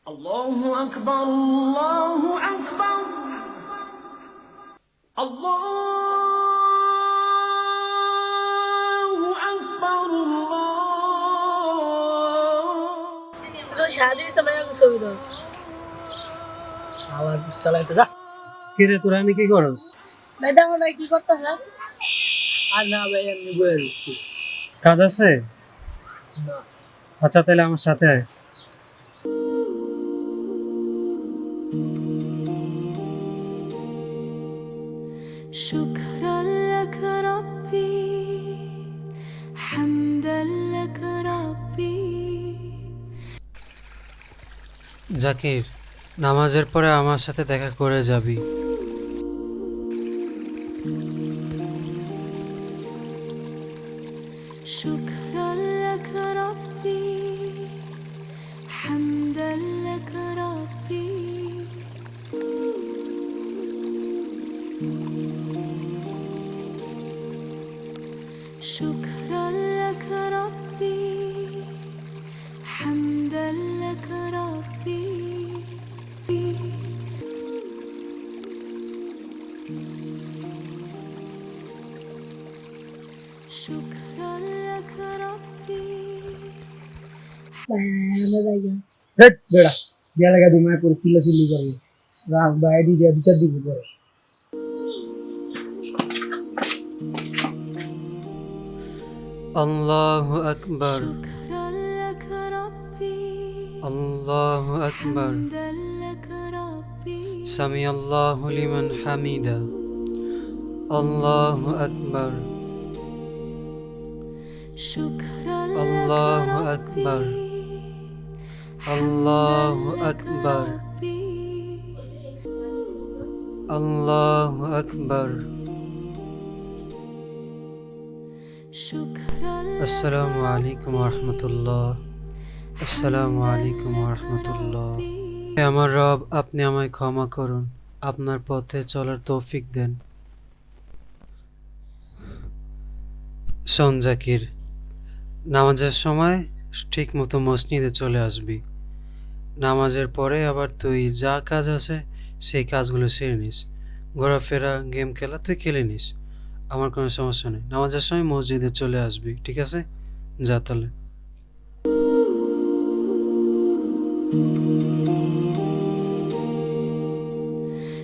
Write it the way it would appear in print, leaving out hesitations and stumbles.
الله أكبر الله أكبر الله أكبر তো শাদি তো মায়া ছবি দাও আবার চালাইতে যা। কিরে তোরা কি করস? ভাই দেখো না কি করতেছ? আর না ভাই এমনি বয়ে দিচ্ছি। কাজ আছে? না আচ্ছা তাহলে আমার সাথে আয়। شكرا لك ربي حمدا لك ربي জাকির, নামাজের পরে আমার সাথে দেখা করে যাবি। شكرا لك ربي حمدا لك ربي شكرا لك ربي حمدا لك ربي شكرا لك ربي আমরা যাই গা। হেট বেড়া বিয়া লাগা দি মায় পরে চিল্লি করবে। রাগ ভাই দি যা বিচার দিব করে। আল্লাহু আকবার, شكرا لك ربي আল্লাহু আকবার। حمدا لك ربي সামি আল্লাহু লিমান হামিদা। আল্লাহু আকবার, شكرا আল্লাহু لك আকবার, ربي আল্লাহু আকবার, ربي আল্লাহু আকবার। شكرا আসসালামু আলাইকুম ওয়া রাহমাতুল্লাহ। আসসালামু আলাইকুম ওয়া রাহমাতুল্লাহ। হে আমার রব, আপনি আমায় ক্ষমা করুন, আপনার পথে চলার তৌফিক দেন। শোন জাকির, নামাজের সময় ঠিক মতো মসজিদে চলে আসবি। নামাজের পরে আবার তুই যা কাজ আছে সেই কাজগুলো সেরে নিস। ঘোরাফেরা, গেম খেলা তুই খেলে নিস, আমার কোনো সমস্যা নেই। নামাজের সময় মসজিদে চলে আসবি, ঠিক আছে? যা তাহলে।